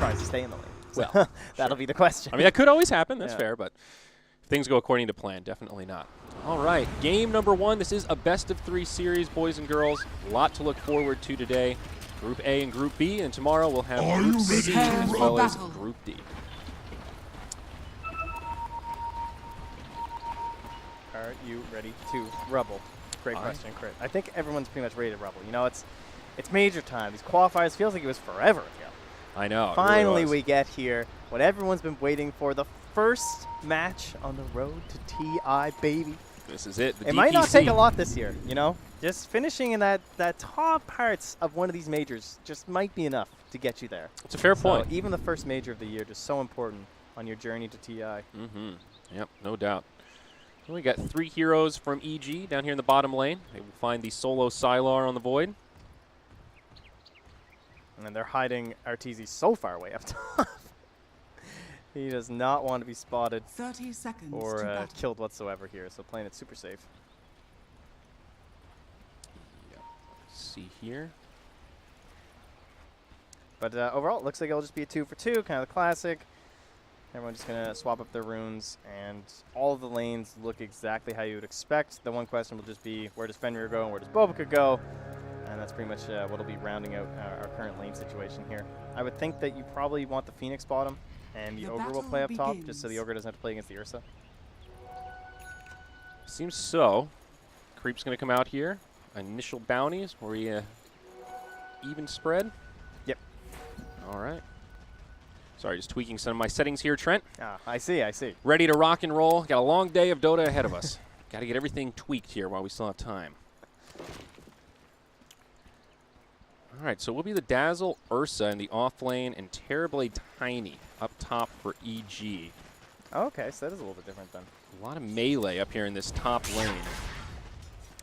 tries to stay in the lane. So Well, that'll be the question. I mean, that could always happen. That's fair, but if things go according to plan, definitely not. All right, game number 1. This is a best-of-3 series, boys and girls. A lot to look forward to today. Group A and Group B, and tomorrow we'll have Group C as well as Group D. Are you ready to rubble? Great question, Crit. I think everyone's pretty much ready to rubble. You know, it's major time. These qualifiers feels like it was forever ago. I know. Finally, really we get here. What everyone's been waiting for, the first match on the road to TI, baby. This is it. It might not take a lot this year, you know? Just finishing in that top parts of one of these majors just might be enough to get you there. It's a fair point. So even the first major of the year, just so important on your journey to TI. Mm-hmm. Yep, no doubt. Well, we got 3 heroes from EG down here in the bottom lane. They will find the solo Sylar on the Void. And then they're hiding Arteezy so far away up top. He does not want to be spotted 30 seconds or killed whatsoever here, so playing it super safe. Yep. Let's see here. But overall, it looks like it'll just be a 2-for-2, kind of the classic. Everyone's just going to swap up their runes, and all of the lanes look exactly how you would expect. The one question will just be, where does Fenrir go and where does Bobica go? And that's pretty much what will be rounding out our current lane situation here. I would think that you probably want the Phoenix bottom, and the Ogre will play up top, just so the Ogre doesn't have to play against the Ursa. Seems so. Creep's going to come out here. Initial bounties. Were we even spread? Yep. All right. Sorry, just tweaking some of my settings here, Trent. Ah, I see, I see. Ready to rock and roll. Got a long day of Dota ahead of us. Got to get everything tweaked here while we still have time. All right, so we'll be the Dazzle, Ursa in the off lane, and Terrorblade Tiny up top for EG. Oh, okay, so that is a little bit different then. A lot of melee up here in this top lane.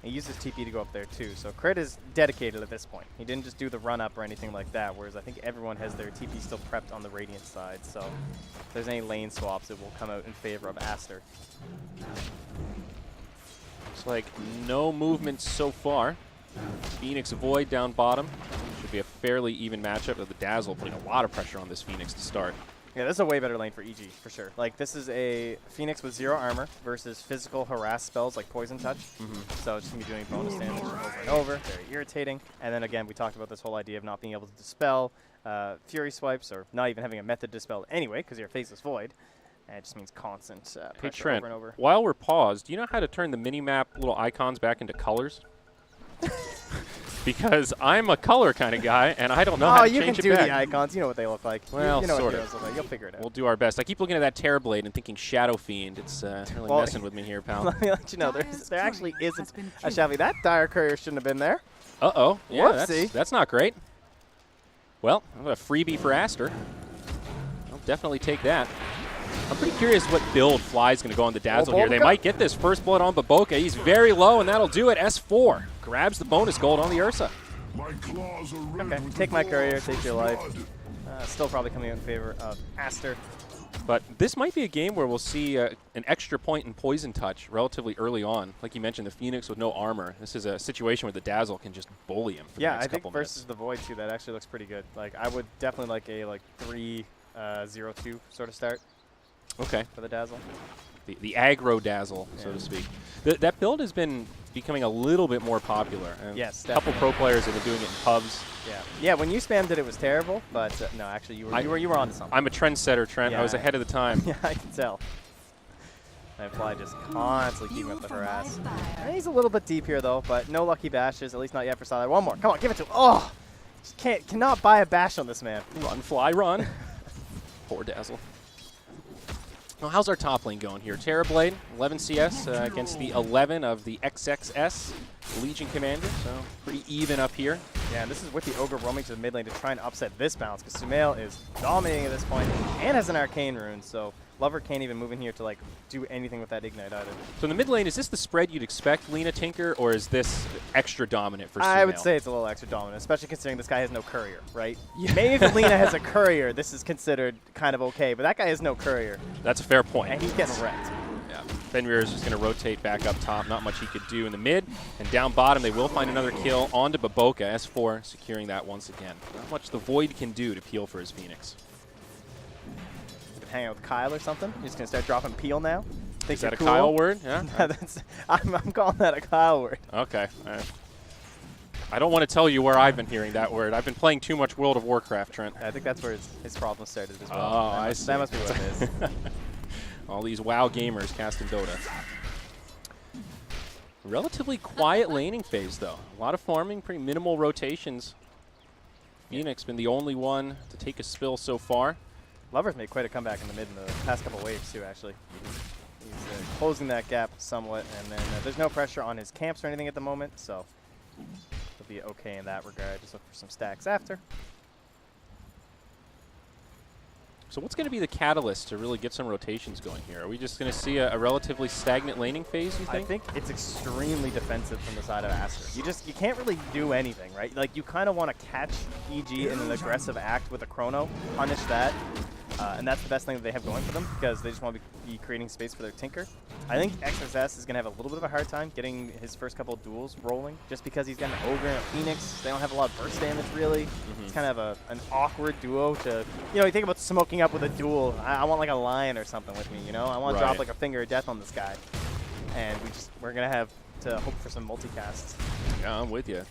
He uses TP to go up there too, so Crit is dedicated at this point. He didn't just do the run-up or anything like that, whereas I think everyone has their TP still prepped on the Radiant side, so if there's any lane swaps, it will come out in favor of Aster. Looks like no movement so far. Phoenix Void down bottom. Should be a fairly even matchup, with the Dazzle putting a lot of pressure on this Phoenix to start. Yeah, this is a way better lane for EG, for sure. Like, this is a Phoenix with 0 armor versus physical harass spells like Poison Touch. So it's going to be doing bonus damage over and over. Very irritating. And then, again, we talked about this whole idea of not being able to dispel Fury Swipes, or not even having a method to dispel anyway, because you're Faceless Void. And it just means constant pressure Hey, Trent, over and over. while we're paused, do you know how to turn the mini-map little icons back into colors? Because I'm a color kind of guy, and I don't know how to change it back. Oh, you can do the icons. You know what they look like. Well, you know sort what of. look like. You'll figure it out. We'll do our best. I keep looking at that Terrorblade and thinking Shadow Fiend. It's really messing with me here, pal. Let me let you know, there actually isn't a Shadow Fiend. That Dire Courier shouldn't have been there. Uh-oh. Yeah, Whoopsie. that's not great. Well, a freebie for Aster. I'll definitely take that. I'm pretty curious what build Fly's going to go on the Dazzle here. They might get this first blood on Baboka. He's very low, and that'll do it. S4 grabs the bonus gold on the Ursa. Okay, take my courier, take your life. Still probably coming out in favor of Aster. But this might be a game where we'll see an extra point in Poison Touch relatively early on. Like you mentioned, the Phoenix with no armor. This is a situation where the Dazzle can just bully him for the next couple minutes. Versus the Void, too, that actually looks pretty good. Like, I would definitely like a 3-0-2 sort of start. Okay. For the Dazzle. The aggro Dazzle, so to speak. That build has been becoming a little bit more popular. Yes, a couple pro players have been doing it in pubs. Yeah, when you spammed it, it was terrible. But no, actually, you were onto something. I'm a trendsetter, Trent. Yeah, I was ahead of the time. Yeah, I can tell. And Fly just constantly keeping up the harass. And he's a little bit deep here, though, but no lucky bashes, at least not yet for Sylar. One more. Come on, give it to him. Oh! Just cannot buy a bash on this man. Run, Fly, run. Poor Dazzle. Well, how's our top lane going here? Terrorblade, 11 CS against the 11 of the XXS Legion Commander, so pretty even up here. Yeah, and this is with the Ogre roaming to the mid lane to try and upset this balance, because Sumail is dominating at this point and has an Arcane Rune, so Lover can't even move in here to like do anything with that Ignite either. So in the mid lane, is this the spread you'd expect Lina Tinker, or is this extra dominant for Sumail? I would say it's a little extra dominant, especially considering this guy has no courier, right? Yeah. Maybe if Lina has a courier, this is considered kind of okay, but that guy has no courier. That's a fair point. And he's getting wrecked. Yeah, Fenrir is just going to rotate back up top. Not much he could do in the mid. And down bottom, they will find another kill onto Baboka. S4 securing that once again. Not much the Void can do to peel for his Phoenix. Hang out with Kyle or something. You're just gonna start dropping peel now. Is that a cool Kyle word? Yeah. I'm calling that a Kyle word. Okay. I don't want to tell you where I've been hearing that word. I've been playing too much World of Warcraft, Trent. I think that's where his problem started as well. Oh, I see. That must be what it is. All these WoW gamers casting Dota. Relatively quiet laning phase, though. A lot of farming, pretty minimal rotations. Phoenix been the only one to take a spill so far. Lover's made quite a comeback in the mid in the past couple waves, too, actually. He's closing that gap somewhat, and then there's no pressure on his camps or anything at the moment, so he'll be okay in that regard. Just look for some stacks after. So what's going to be the catalyst to really get some rotations going here? Are we just going to see a relatively stagnant laning phase, you think? I think it's extremely defensive from the side of Aster. You can't really do anything, right? Like, you kind of want to catch EG in an aggressive act with a chrono, punish that, and that's the best thing that they have going for them because they just want to be creating space for their Tinker. I think XSS is going to have a little bit of a hard time getting his first couple of duels rolling just because he's got an Ogre and a Phoenix. They don't have a lot of burst damage, really. It's kind of an awkward duo to, you know, you think about smoking up with a duel. I want like a Lion or something with me, you know? I want to drop like a Finger of Death on this guy. And we're going to have to hope for some multicasts. Yeah, I'm with you.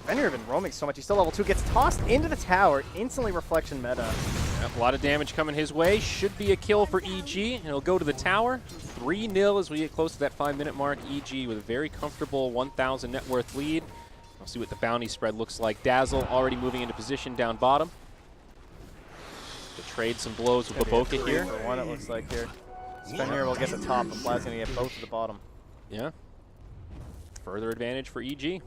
Fenrir been roaming so much. He's still level 2. Gets tossed into the tower. Instantly reflection meta. Yep, a lot of damage coming his way. Should be a kill for EG. And he'll go to the tower. 3-0 as we get close to that 5-minute mark. EG with a very comfortable 1,000 net worth lead. We'll see what the bounty spread looks like. Dazzle already moving into position down bottom. To trade some blows with Baboka here. For one, it looks like here. Fenrir will get the top, and Fly's going to get both at the bottom. Yeah. Further advantage for EG.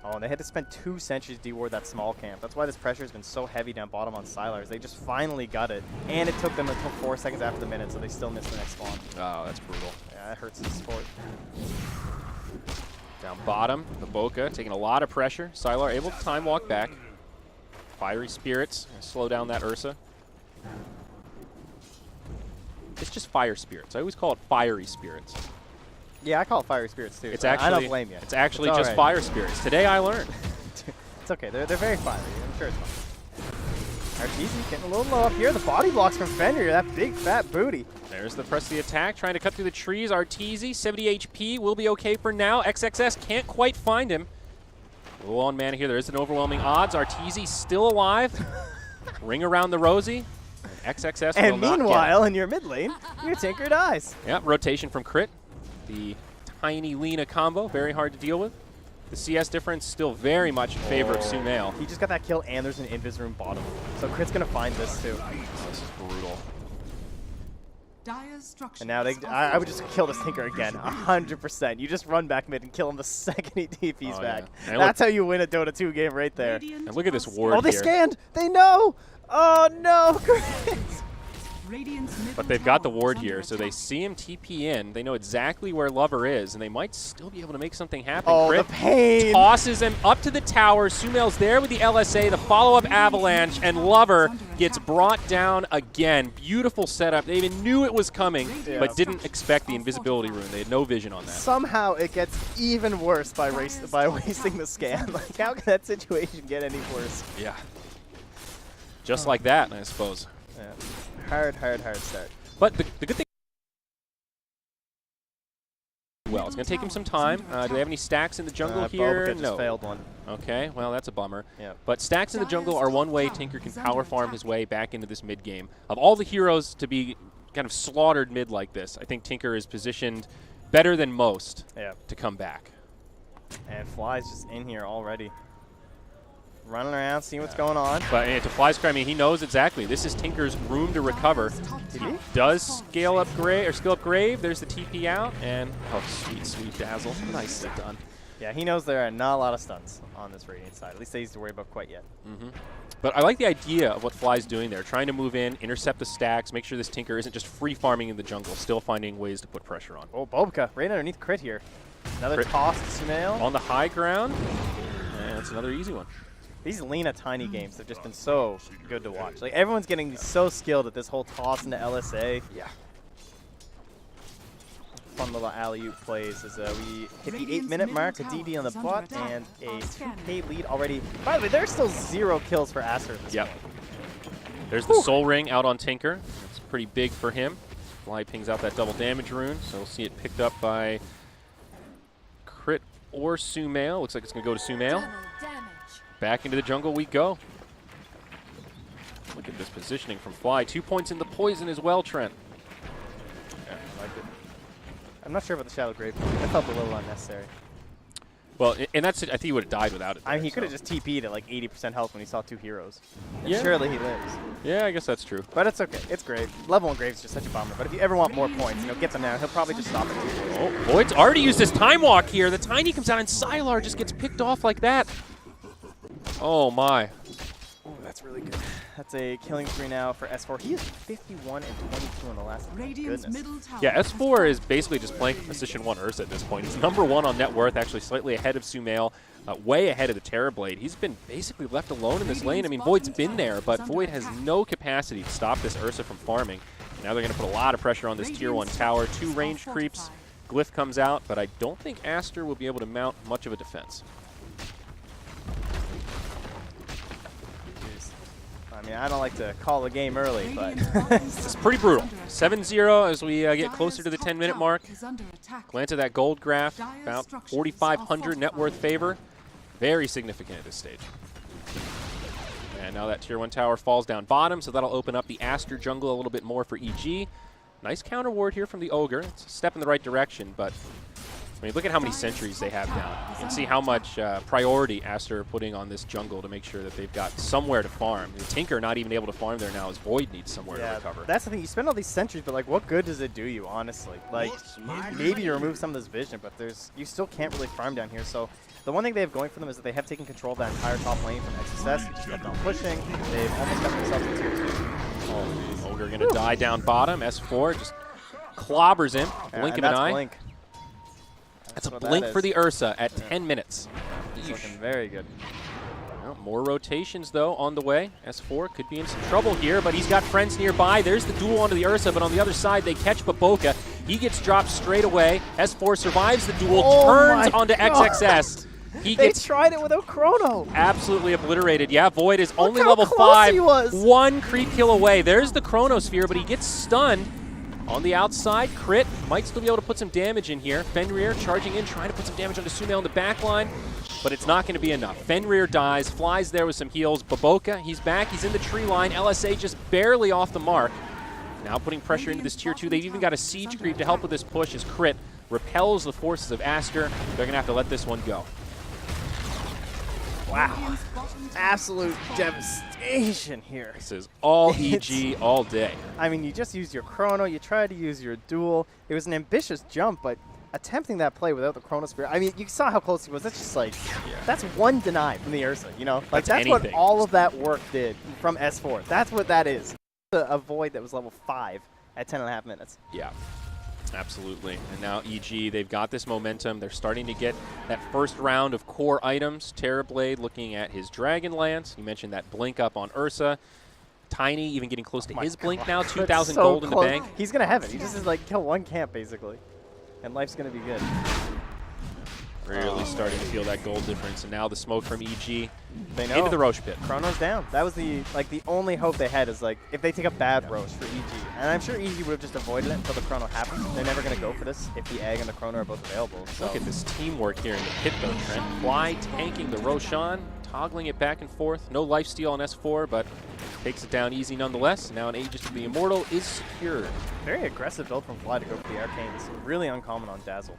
Oh, and they had to spend 2 sentries to deward that small camp. That's why this pressure has been so heavy down bottom on Silars. They just finally got it. And it took them until 4 seconds after the minute, so they still missed the next spawn. Oh, that's brutal. Yeah, that hurts the support. Down bottom, Baboka taking a lot of pressure. Sylar able to time walk back. Fiery Spirits, slow down that Ursa. It's just Fire Spirits. I always call it Fiery Spirits. Yeah, I call it Fiery Spirits too. It's so actually, I don't blame you. It's actually just Fire Spirits. Today I learned. It's okay. They're very fiery. I'm sure it's fine. Arteezy getting a little low up here. The body blocks from Fenrir. That big fat booty. There's the press of the attack. Trying to cut through the trees. Arteezy, 70 HP. Will be okay for now. XXS can't quite find him. Low on mana here. There is an overwhelming odds. Arteezy still alive. Ring around the Rosie. XXS and will meanwhile, in your mid lane, your Tinker dies. Yeah, rotation from Crit. The tiny Lena combo, very hard to deal with. The CS difference still very much in favor of Sumail. He just got that kill, and there's an Invis Room bottom. So Crit's going to find this, too. Oh, this is brutal. And now I would just kill this Tinker again, 100%. You just run back mid and kill him the second he TP's back. Yeah. That's how you win a Dota 2 game right there. And look at this ward here. Oh, they scanned! They know! Oh, no! Crit! But they've got the ward here, so they see him TP in. They know exactly where Lover is, and they might still be able to make something happen. Oh, Crit the pain! Tosses him up to the tower. Sumail's there with the LSA, the follow-up avalanche, and Lover gets brought down again. Beautiful setup. They even knew it was coming, but didn't expect the invisibility rune. They had no vision on that. Somehow it gets even worse by wasting the scan. Like, how can that situation get any worse? Yeah. Just like that, I suppose. Yeah. Hard start. But the good thing, well, it's going to take him some time. Do they have any stacks in the jungle here? No. Just failed one. Okay, well, that's a bummer. Yeah. But stacks in the jungle are one way Tinker can power farm his way back into this mid game. Of all the heroes to be kind of slaughtered mid like this, I think Tinker is positioned better than most to come back. And Fly's just in here already. Running around, seeing what's going on. But to Fly's cry, I mean, he knows exactly. This is Tinker's room to recover. He does scale up skill up Grave. There's the TP out. And, oh, sweet Dazzle. Nicely done. Yeah, he knows there are not a lot of stunts on this Radiant side. At least they used to worry about quite yet. But I like the idea of what Fly's doing there. Trying to move in, intercept the stacks, make sure this Tinker isn't just free farming in the jungle, still finding ways to put pressure on. Oh, Bobka, right underneath Crit here. Another toss to Sumail. On the high ground. And that's another easy one. These Lena tiny games have just been so good to watch. Like, everyone's getting so skilled at this whole toss into LSA. Yeah. Fun little alley-oop plays as we hit the 8-minute mark, a DD on the bot, and a 2K lead already. By the way, there's still 0 kills for Aster at this point. There's the Soul Ring out on Tinker. It's pretty big for him. Fly pings out that double damage rune, so we'll see it picked up by Crit or Sumail. Looks like it's going to go to Sumail. Back into the jungle we go. Look at this positioning from Fly. 2 points in the poison as well, Trent. Yeah, I like it. I'm not sure about the Shallow Grave. That felt a little unnecessary. Well, and that's it. I think he would have died without it. I mean, he could have just TP'd at like 80% health when he saw 2 heroes. And Yeah. surely he lives. Yeah, I guess that's true. But it's okay. It's great. Level 1 Graves is just such a bummer. But if you ever want more points, get them now. He'll probably just stop at 2 points. Oh, Void's already used his Time Walk here. The Tiny comes out and Sylar just gets picked off like that. Oh, my. Oh, that's really good. That's a killing spree now for S4. He is 51 and 22 in the last. Goodness. Yeah, S4 is basically just playing position 1 Ursa at this point. He's #1 on net worth, actually slightly ahead of Sumail, way ahead of the Terrorblade. He's been basically left alone in this lane. I mean, Void's been there, but Void has no capacity to stop this Ursa from farming. Now they're going to put a lot of pressure on this tier 1 tower. 2 range creeps. Glyph comes out, but I don't think Aster will be able to mount much of a defense. I mean, I don't like to call the game early, but it's pretty brutal. 7-0 as we get closer to the 10-minute mark. Glance at that gold graph, about 4,500 net worth favor. Very significant at this stage. And now that tier 1 tower falls down bottom, so that'll open up the Aster jungle a little bit more for EG. Nice counter ward here from the Ogre. It's a step in the right direction, but I mean, look at how many sentries they have down. You can see how much priority Aster are putting on this jungle to make sure that they've got somewhere to farm. The Tinker not even able to farm there now as Void needs somewhere to recover. That's the thing. You spend all these sentries, but like, what good does it do you, honestly? Like, maybe you remove some of this vision, but you still can't really farm down here. So the one thing they have going for them is that they have taken control of that entire top lane from XSS. Just kept on pushing. They've almost got themselves to tier 2. Oh, Ogre going to die down bottom. S4 just clobbers him. Blink of an eye. Blink. That's a blink for the Ursa at 10 minutes. It's looking very good. Well, more rotations, though, on the way. S4 could be in some trouble here, but he's got friends nearby. There's the duel onto the Ursa, but on the other side, they catch Baboka. He gets dropped straight away. S4 survives the duel, turns onto XXS. They tried it without Chrono. Absolutely obliterated. Yeah, Void is only how level close 5. he was. 1 creep kill away. There's the Chronosphere, but he gets stunned. On the outside, Crit might still be able to put some damage in here. Fenrir charging in, trying to put some damage onto Sumail in the back line, but it's not going to be enough. Fenrir dies, flies there with some heals. Baboka, he's back, he's in the tree line. LSA just barely off the mark. Now putting pressure into this tier 2. They've even got a siege creep to help with this push as Crit repels the forces of Aster. They're going to have to let this one go. Wow. Absolute devastation here. This is all EG all day. I mean, you just used your Chrono, you tried to use your duel. It was an ambitious jump, but attempting that play without the Chronosphere, I mean, you saw how close he was. That's just like, that's one deny from the Ursa, you know? Like, that's what all of that work did from S4. That's what that is. A Void that was level 5 at 10.5 minutes. Yeah. Absolutely. And now EG, they've got this momentum. They're starting to get that first round of core items. Terrorblade looking at his Dragon Lance. You mentioned that blink up on Ursa. Tiny even getting close to his blink now. 2,000 gold in the bank. He's going to have it. He just is like, kill 1 camp, basically. And life's going to be good. Really starting to feel that gold difference. And now the smoke from EG they know. Into the Roche pit. Chrono's down. That was the only hope they had is like if they take a bad Roche for EG. And I'm sure EG would have just avoided it until the Chrono happens. They're never going to go for this if the Egg and the Chrono are both available. So. Look at this teamwork here in the pit though, Trent. Fly tanking the Roshan, toggling it back and forth. No lifesteal on S4, but takes it down easy nonetheless. Now an Aegis to the Immortal is secured. Very aggressive build from Fly to go for the Arcanes. Really uncommon on Dazzle.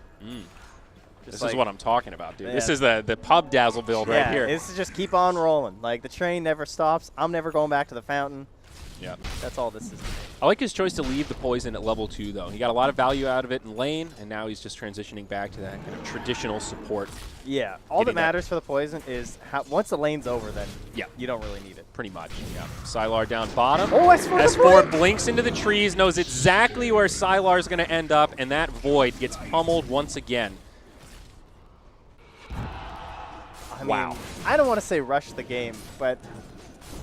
This is what I'm talking about, dude. Yeah. This is the pub Dazzle build right here. This is just keep on rolling. Like, the train never stops. I'm never going back to the fountain. Yeah. That's all this is. I like his choice to leave the poison at level 2, though. He got a lot of value out of it in lane, and now he's just transitioning back to that kind of traditional support. Yeah. All that matters for the poison is once the lane's over, then you don't really need it. Pretty much, yeah. Sylar down bottom. Oh, S4 blinks into the trees, knows exactly where Sylar's going to end up, and that Void gets pummeled once again. I mean, I don't want to say rush the game, but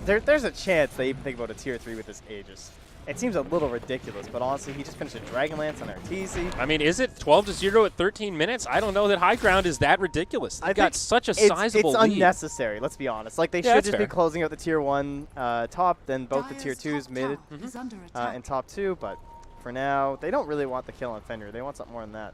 there's a chance they even think about a tier 3 with this Aegis. It seems a little ridiculous, but honestly, he just finished a Dragonlance on RTC. I mean, is it 12-0 at 13 minutes? I don't know that high ground is that ridiculous. They've got such a sizable lead. It's unnecessary, let's be honest. Like, they should just be closing out the tier 1 top, then both the tier 2s mid and top 2, but for now, they don't really want the kill on Fenrir. They want something more than that.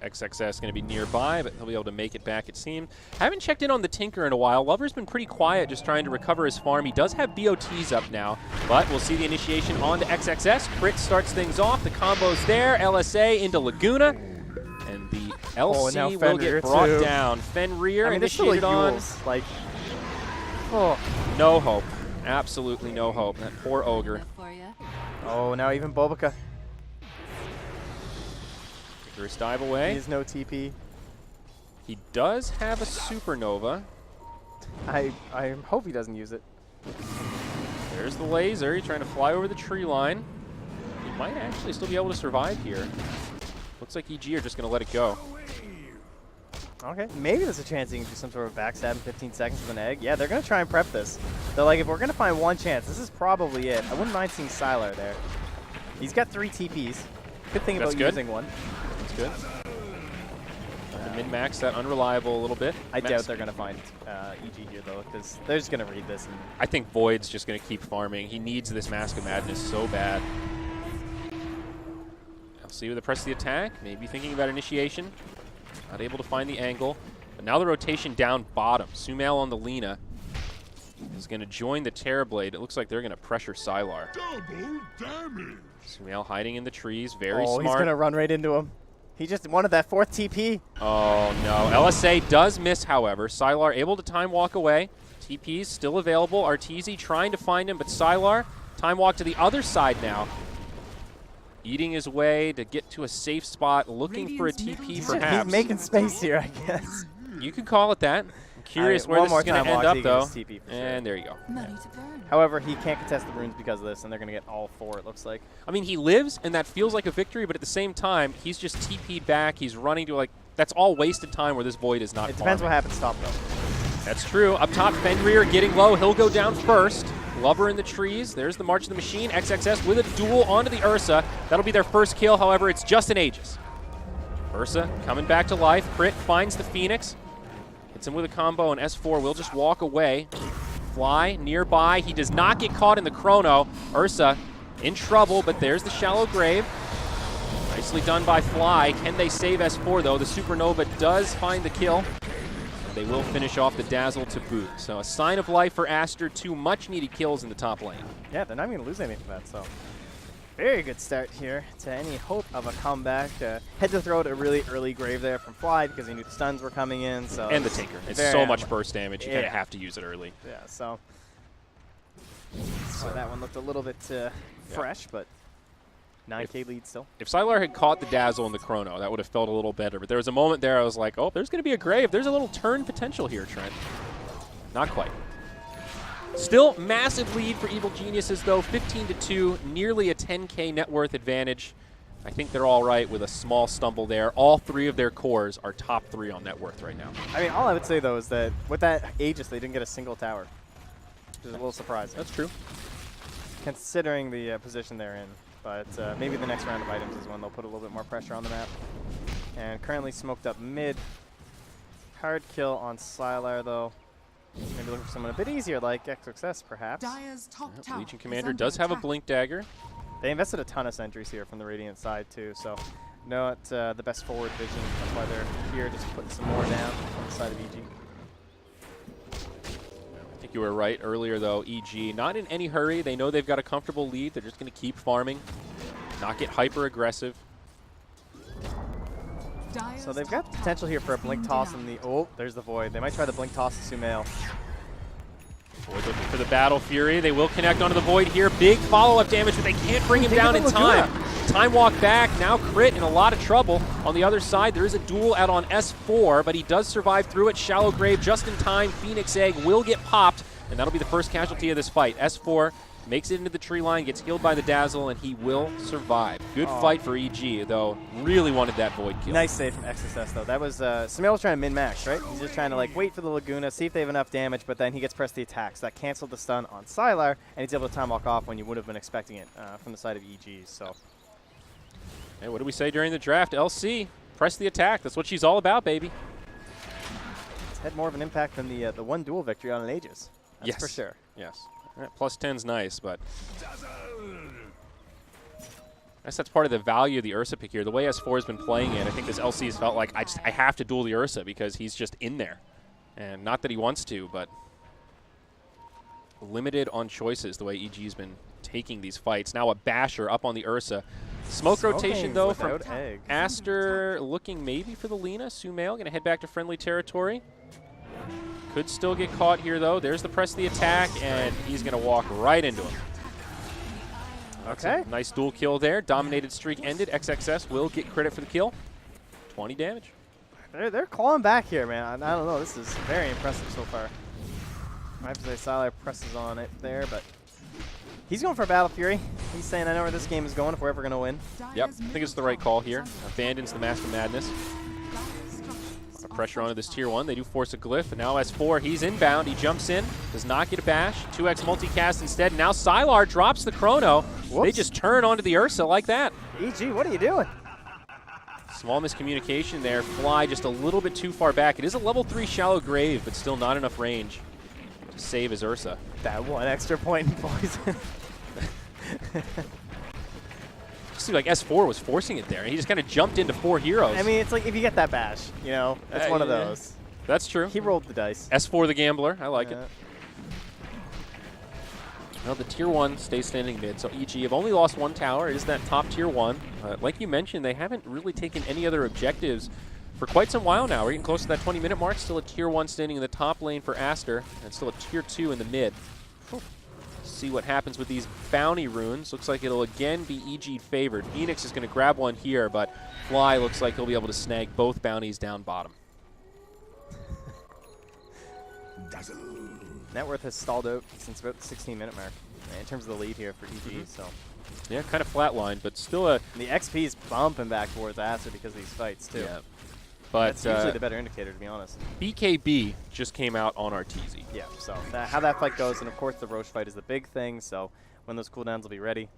XXS going to be nearby, but he'll be able to make it back, it seems. Haven't checked in on the Tinker in a while. Lover's been pretty quiet, just trying to recover his farm. He does have BOTs up now, but we'll see the initiation onto XXS. Crit starts things off. The combo's there. LSA into Laguna, and the LC will get brought down. Fenrir initiated on. Like, no hope. Absolutely no hope. That poor Ogre. Oh, now even Bobica. First dive away. He has no TP. He does have a Supernova. I hope he doesn't use it. There's the laser. He's trying to fly over the tree line. He might actually still be able to survive here. Looks like EG are just going to let it go. Okay, maybe there's a chance he can do some sort of backstab in 15 seconds with an egg. Yeah, they're going to try and prep this. They're like, if we're going to find one chance, this is probably it. I wouldn't mind seeing Sylar there. He's got 3 TPs. Good thing about using one. Good. Min-max that unreliable a little bit. I doubt they're going to find EG here, though, because they're just going to read this. And I think Void's just going to keep farming. He needs this Mask of Madness so bad. I'll see with the press of the attack. Maybe thinking about initiation. Not able to find the angle. But now the rotation down bottom. Sumail on the Lina is going to join the Terrorblade. It looks like they're going to pressure Sylar. Double damage. Sumail hiding in the trees. Very smart. Oh, he's going to run right into him. He just wanted that 4th TP. Oh, no. LSA does miss, however. Sylar able to time walk away. TP's still available. Arteezy trying to find him, but Sylar time walk to the other side now. Eating his way to get to a safe spot, looking for a TP perhaps. He's making space here, I guess. You could call it that. I'm curious where this is going to end up, though. And there you go. However, he can't contest the runes because of this, and they're going to get all 4, it looks like. I mean, he lives, and that feels like a victory, but at the same time, he's just TP'd back. He's running to, like, that's all wasted time where this Void is not It depends what happens top, though. That's true. Up top, Fenrir getting low. He'll go down first. Lover in the trees. There's the March of the Machine. XXS with a duel onto the Ursa. That'll be their first kill. However, it's just an Aegis. Ursa coming back to life. Crit finds the Phoenix. Hits him with a combo, and S4 will just walk away. Fly nearby. He does not get caught in the chrono. Ursa in trouble, but there's the shallow grave. Nicely done by Fly. Can they save S4, though? The Supernova does find the kill. They will finish off the Dazzle to boot. So a sign of life for Aster. 2 much-needed kills in the top lane. Yeah, they're not going to lose anything from that, so very good start here to any hope of a comeback. Had to throw out a really early grave there from Fly because he knew the stuns were coming in. So and the Tinker. It's so much burst damage. You kind of have to use it early. Yeah, so that one looked a little bit fresh, but 9K lead still. If Sylar had caught the Dazzle in the chrono, that would have felt a little better. But there was a moment there I was like, oh, there's going to be a grave. There's a little turn potential here, Trent. Not quite. Still massive lead for Evil Geniuses, though. 15-2, nearly a 10K net worth advantage. I think they're all right with a small stumble there. All 3 of their cores are top 3 on net worth right now. I mean, all I would say, though, is that with that Aegis, they didn't get a single tower. Which is a little surprising. That's true. Considering the position they're in. But maybe the next round of items is when they'll put a little bit more pressure on the map. And currently smoked up mid. Hard kill on Sylar, though. Maybe looking for someone a bit easier, like XXS, perhaps. Legion Commander does have a Blink Dagger. They invested a ton of sentries here from the Radiant side, too, so not the best forward vision. That's why they're here, just putting some more down on the side of EG. I think you were right earlier, though. EG, not in any hurry. They know they've got a comfortable lead. They're just going to keep farming, not get hyper-aggressive. So they've got potential here for a Blink Toss in the... Oh, there's the Void. They might try the Blink Toss to Sumail. Void looking for the Battle Fury. They will connect onto the Void here. Big follow-up damage, but they can't bring him down in time. Time walk back. Now Crit in a lot of trouble. On the other side, there is a duel out on S4, but he does survive through it. Shallow Grave just in time. Phoenix Egg will get popped, and that'll be the first casualty of this fight. S4 makes it into the tree line, gets healed by the Dazzle, and he will survive. Good fight for EG, though. Really wanted that Void kill. Nice save from XSS, though. That was, Samir was trying to min-max, right? He's just trying to, like, wait for the Laguna, see if they have enough damage, but then he gets pressed the attack. So that canceled the stun on Sylar, and he's able to time walk off when you would have been expecting it from the side of EG, so. Hey, what did we say during the draft? LC, press the attack. That's what she's all about, baby. It's had more of an impact than the one duel victory on an Aegis. That's yes. for sure. Yes. All right, plus 10's nice, but I guess that's part of the value of the Ursa pick here. The way S4 has been playing it, I think this LC has felt like I have to duel the Ursa because he's just in there. And not that he wants to, but limited on choices the way EG's been taking these fights. Now a basher up on the Ursa. Smoke rotation, though, from Aster, looking maybe for the Lina. Sumail going to head back to friendly territory. Could still get caught here, though. There's the press of the attack, and he's going to walk right into him. Okay. Nice dual kill there. Dominated streak ended. XXS will get credit for the kill. 20 damage. They're clawing back here, man. I don't know. This is very impressive so far. I have to say Sylar presses on it there, but he's going for a Battle Fury. He's saying, I know where this game is going if we're ever going to win. Yep, I think it's the right call here. Abandons the Master Madness. Pressure onto this tier 1. They do force a glyph, and now S4, he's inbound. He jumps in, does not get a bash. 2x multicast instead. Now Sylar drops the chrono. Whoops. They just turn onto the Ursa like that. EG, what are you doing? Small miscommunication there. Fly just a little bit too far back. It is a level 3 shallow grave, but still not enough range to save his Ursa. That one extra point in poison. Like S4 was forcing it there. He just kind of jumped into 4 heroes. I mean, it's like if you get that bash, you know, it's one of those. That's true. He rolled the dice. S4 the gambler. I like it. Well, the tier 1 stays standing mid, so EG have only lost 1 tower. It is that top tier 1. Like you mentioned, they haven't really taken any other objectives for quite some while now. We're getting close to that 20-minute mark. Still a tier 1 standing in the top lane for Aster, and still a tier 2 in the mid. See what happens with these bounty runes. Looks like it'll again be EG favored. Phoenix is going to grab one here, but Fly looks like he'll be able to snag both bounties down bottom. Net worth has stalled out since about the 16-minute mark in terms of the lead here for EG. So yeah, kind of flatlined, but still a. And the XP is bumping back towards Aster because of these fights too. Yeah. But that's usually the better indicator, to be honest. BKB just came out on RTZ. Yeah, so how that fight goes, and of course the Roche fight is the big thing, so when those cooldowns will be ready.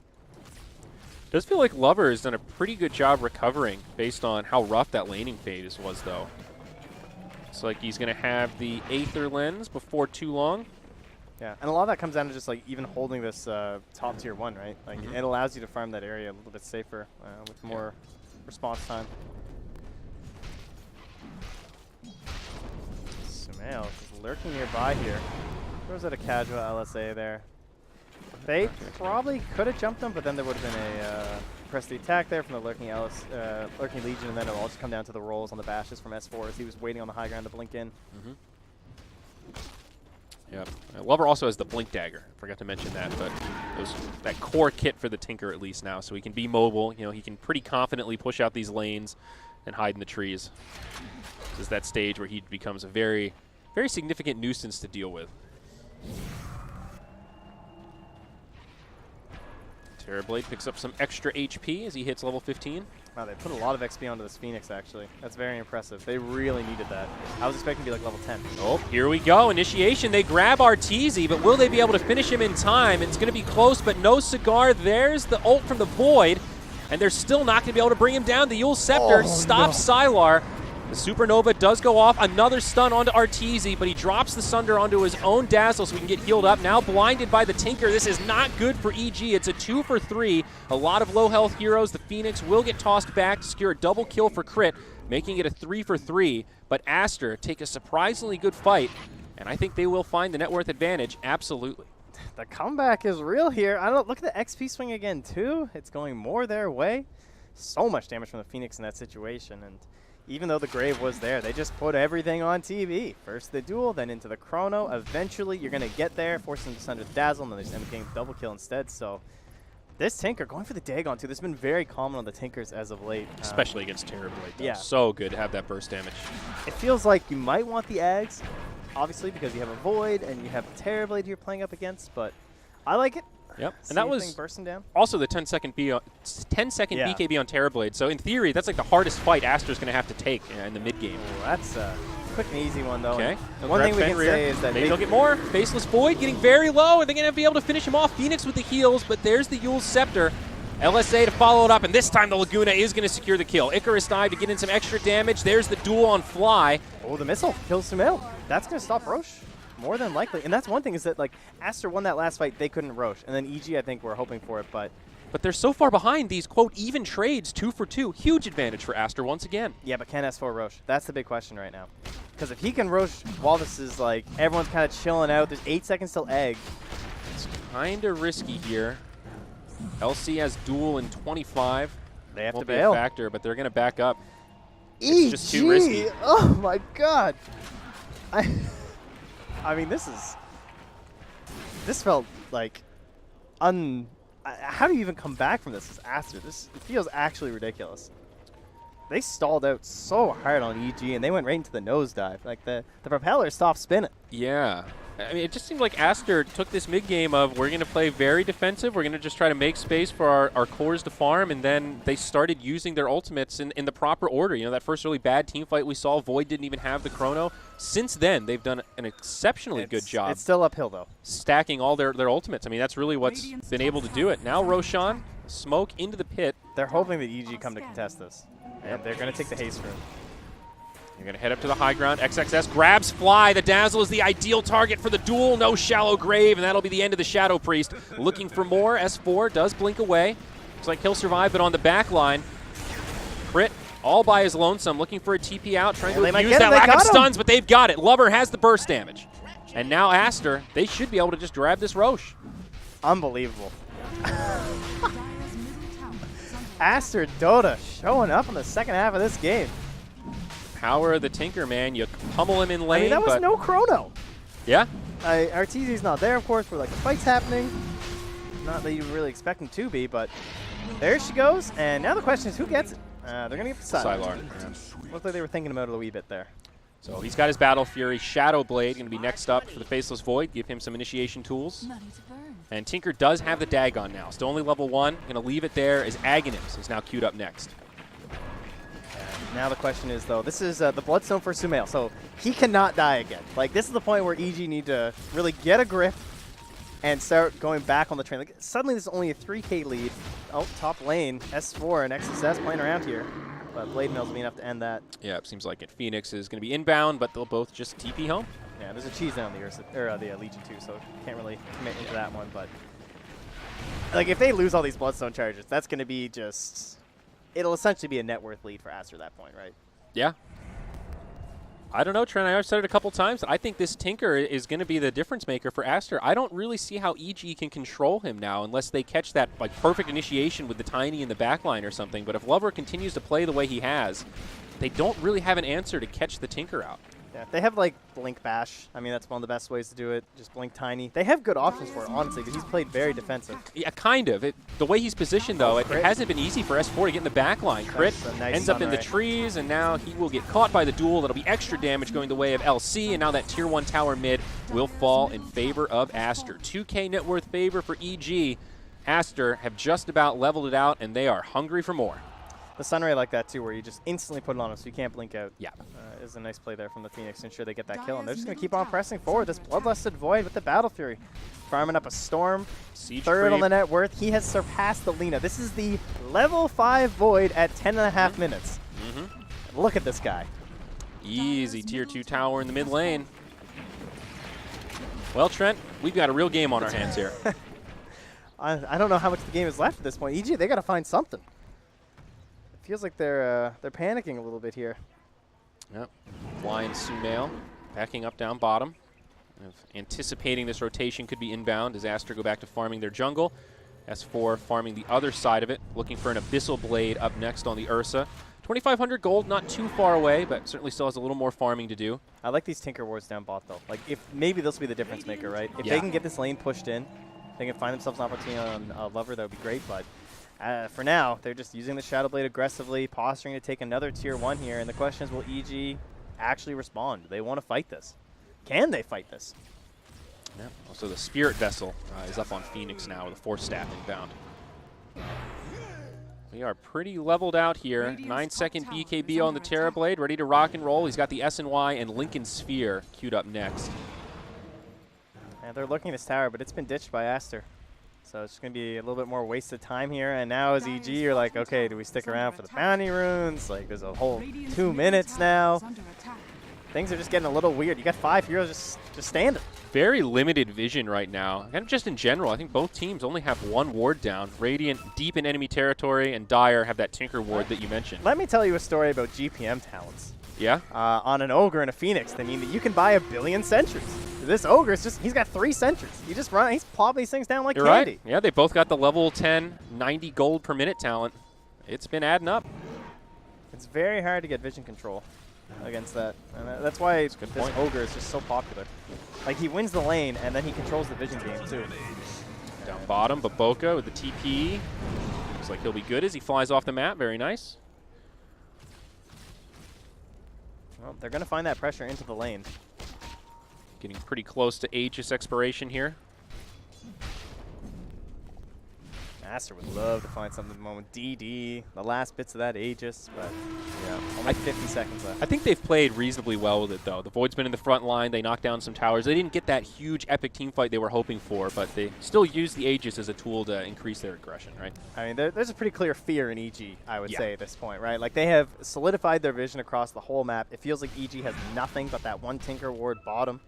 Does feel like Lover has done a pretty good job recovering based on how rough that laning phase was, though. It's like he's going to have the Aether Lens before too long. Yeah, and a lot of that comes down to just like even holding this top tier 1, right? Like it allows you to farm that area a little bit safer with more response time. Sumail just lurking nearby here. Throws out a casual LSA there. They probably could have jumped him, but then there would have been a press the attack there from the lurking Legion, and then it'll all just come down to the rolls on the bashes from S4 as he was waiting on the high ground to blink in. Yep. Lover also has the Blink Dagger. Forgot to mention that, but that core kit for the Tinker at least now, so he can be mobile. You know, he can pretty confidently push out these lanes and hide in the trees. This is that stage where he becomes a very, very significant nuisance to deal with. Terrorblade picks up some extra HP as he hits level 15. Wow, they put a lot of XP onto this Phoenix, actually. That's very impressive. They really needed that. I was expecting to be like level 10. Oh, here we go. Initiation. They grab RTZ, but will they be able to finish him in time? It's going to be close, but no cigar. There's the ult from the Void, and they're still not going to be able to bring him down. The Yule Scepter stops Sylar. The Supernova does go off. Another stun onto RTZ, but he drops the Sunder onto his own Dazzle so we can get healed up. Now blinded by the Tinker. This is not good for EG. It's a 2 for 3. A lot of low health heroes. The Phoenix will get tossed back to secure a double kill for crit, making it a 3 for 3. But Aster take a surprisingly good fight, and I think they will find the net worth advantage. Absolutely. The comeback is real here. I don't look at the XP swing again too. It's going more their way. So much damage from the Phoenix in that situation, and even though the Grave was there, they just put everything on TV. First the duel, then into the chrono. Eventually, you're going to get there, forcing them to send a Dazzle, and then they just end up getting double kill instead. So this Tinker, going for the Dagon too. This has been very common on the Tinkers as of late. Especially against Terrorblade. Yeah. So good to have that burst damage. It feels like you might want the Ags, obviously, because you have a Void and you have Terrorblade you're playing up against, but I like it. Yep, See and that anything was bursting down? also the 10-second BKB on Terrorblade. So in theory, that's like the hardest fight Aster's going to have to take in the mid game. Oh, that's a quick and easy one, though. Okay. One thing we can say is that maybe they'll get more. Faceless Void getting very low. Are they going to be able to finish him off? Phoenix with the heals, but there's the Yule's Scepter. LSA to follow it up, and this time the Laguna is going to secure the kill. Icarus dive to get in some extra damage. There's the duel on Fly. Oh, the missile kills Sumail. That's going to stop Roche, more than likely. And that's one thing is that, like, Aster won that last fight. They couldn't Roche. And then EG, I think, were hoping for it, but they're so far behind these, quote, even trades, 2 for 2. Huge advantage for Aster once again. yeah, but can S4 Roche? That's the big question right now. Because if he can Roche while this is, like, everyone's kind of chilling out, there's 8 seconds till egg. It's kind of risky here. LC has duel in 25. They have Won't to be bail. a factor, but they're going to back up. It's just too risky. Oh, my God. I mean, this felt like how do you even come back from this as Aster? This feels actually ridiculous. They stalled out so hard on EG, and they went right into the nosedive. Like, the propeller stopped spinning. Yeah. I mean, it just seemed like Aster took this mid-game of, we're going to play very defensive, we're going to just try to make space for our cores to farm, and then they started using their ultimates in the proper order. You know, that first really bad team fight we saw, Void didn't even have the chrono. Since then, they've done an exceptionally good job. It's still uphill, though. Stacking all their ultimates. I mean, that's really what's been able to do it. Now Roshan, smoke into the pit. They're hoping that EG come to contest this. And they're going to take the haste room. You're going to head up to the high ground. XXS grabs Fly. The Dazzle is the ideal target for the duel. No shallow grave, and that'll be the end of the Shadow Priest. Looking for more. S4 does blink away. Looks like he'll survive, but on the back line, Crit all by his lonesome, looking for a TP out, trying to use that lack of stuns, but they've got it. Lover has the burst damage. And now Aster, they should be able to just grab this Roche. Unbelievable. Aster Dota showing up in the second half of this game. Power of the Tinker, man. You pummel him in lane. I mean, that was no chrono. Yeah. Arteezy's not there, of course, where like the fight's happening. Not that you really expect him to be, but there she goes. And now the question is, who gets it? They're going to get the Sylar. Looks like they were thinking about it a wee bit there. So he's got his Battle Fury. Shadow Blade going to be next up for the Faceless Void. Give him some initiation tools. And Tinker does have the Dagon now. Still only level 1. Going to leave it there as Aghanim's is now queued up next. Now the question is, though, this is the Bloodstone for Sumail, so he cannot die again. Like, this is the point where EG need to really get a grip and start going back on the train. Like, suddenly there's only a 3K lead. Oh, top lane, S4 and XSS playing around here. But Blade Mail's will be enough to end that. Yeah, it seems like it. Phoenix is going to be inbound, but they'll both just TP home. Yeah, there's a cheese down the Legion too, so can't really commit into that one. But like, if they lose all these Bloodstone charges, that's going to be just... It'll essentially be a net worth lead for Aster at that point, right? Yeah. I don't know, Trent. I've said it a couple times. I think this Tinker is going to be the difference maker for Aster. I don't really see how EG can control him now unless they catch that like perfect initiation with the Tiny in the backline or something. But if Lover continues to play the way he has, they don't really have an answer to catch the Tinker out. Yeah, they have like Blink Bash. I mean, that's one of the best ways to do it. Just Blink Tiny. They have good options for it, honestly, because he's played very defensive. Yeah, kind of. The way he's positioned, though, it hasn't been easy for S4 to get in the back line. Crit nice ends up in the trees, and now he will get caught by the duel. That'll be extra damage going the way of LC, and now that Tier 1 tower mid will fall in favor of Aster. 2K net worth favor for EG. Aster have just about leveled it out, and they are hungry for more. The Sunray like that, too, where you just instantly put it on him so you can't blink out. Yeah. Is a nice play there from the Phoenix to ensure they get that kill. And they're just going to keep on pressing forward. This Bloodlusted Void with the Battle Fury. Farming up a Storm. Siege third creep on the net worth. He has surpassed the Lina. This is the level 5 Void at 10.5 minutes. Look at this guy. Easy Tier 2 tower in the mid lane. Well, Trent, we've got a real game on our hands here. I don't know how much the game is left at this point. EG, they got to find something. It feels like they're panicking a little bit here. Yep. Flying Sumail, backing up down bottom. Anticipating this rotation could be inbound as Aster go back to farming their jungle. S4 farming the other side of it, looking for an Abyssal Blade up next on the Ursa. 2,500 gold, not too far away, but certainly still has a little more farming to do. I like these Tinker Wards down bot, though. Like, if maybe this will be the difference maker, right? If they can get this lane pushed in, they can find themselves an opportunity on Lover, that would be great, but for now, they're just using the Shadow Blade aggressively, posturing to take another Tier 1 here, and the question is, will EG actually respond? Do they want to fight this? Can they fight this? Yeah. Also, the Spirit Vessel is up on Phoenix now with a 4-staff inbound. We are pretty leveled out here. 9-second BKB on the Terrorblade, ready to rock and roll. He's got the SNY and Lincoln Sphere queued up next. And they're looking at this tower, but it's been ditched by Aster. So it's going to be a little bit more wasted time here. And now as EG, you're like, okay, do we stick around for the bounty runes? Like, there's a whole 2 minutes now. Things are just getting a little weird. You got 5 heroes just standing. Very limited vision right now. Kind of just in general, I think both teams only have 1 ward down. Radiant deep in enemy territory, and Dire have that Tinker ward that you mentioned. Let me tell you a story about GPM talents. Yeah? On an Ogre and a Phoenix, they mean that you can buy 1 billion sentries. This Ogre is just, he's got 3 sentries. You just run, he's plopping these things down like You're candy. right. Yeah, they both got the level 10, 90 gold per minute talent. It's been adding up. It's very hard to get vision control against that. And that's why this Ogre is just so popular. Like, he wins the lane, and then he controls the vision game, too. Down bottom, Baboka with the TP. Looks like he'll be good as he flies off the map. Very nice. Well, they're going to find that pressure into the lane. Getting pretty close to Aegis expiration here. Aster would love to find something at the moment. DD, the last bits of that Aegis, but yeah, only 50 seconds left. I think they've played reasonably well with it, though. The Void's been in the front line. They knocked down some towers. They didn't get that huge epic team fight they were hoping for, but they still used the Aegis as a tool to increase their aggression, right? I mean, there's a pretty clear fear in EG, I would say, at this point, right? Like, they have solidified their vision across the whole map. It feels like EG has nothing but that 1 Tinker ward bottom.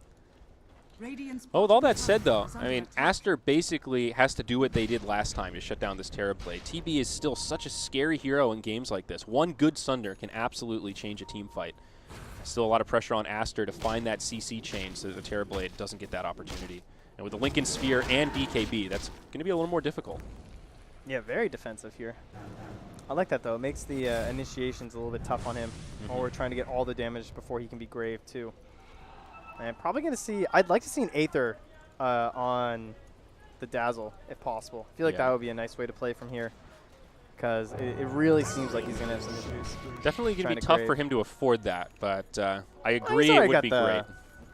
Oh, with all that said, though, I mean, Aster basically has to do what they did last time to shut down this Terrorblade. TB is still such a scary hero in games like this. 1 good Sunder can absolutely change a team fight. Still a lot of pressure on Aster to find that CC chain so that the Terrorblade doesn't get that opportunity. And with the Lincoln Sphere and BKB, that's going to be a little more difficult. Yeah, very defensive here. I like that, though. It makes the initiations a little bit tough on him. While we're trying to get all the damage before he can be Grave, too. And probably going to see, I'd like to see an Aether on the Dazzle, if possible. I feel like that would be a nice way to play from here. Because it really seems like he's going to have some issues. Definitely going to be tough for him to afford that, but I agree it would be great.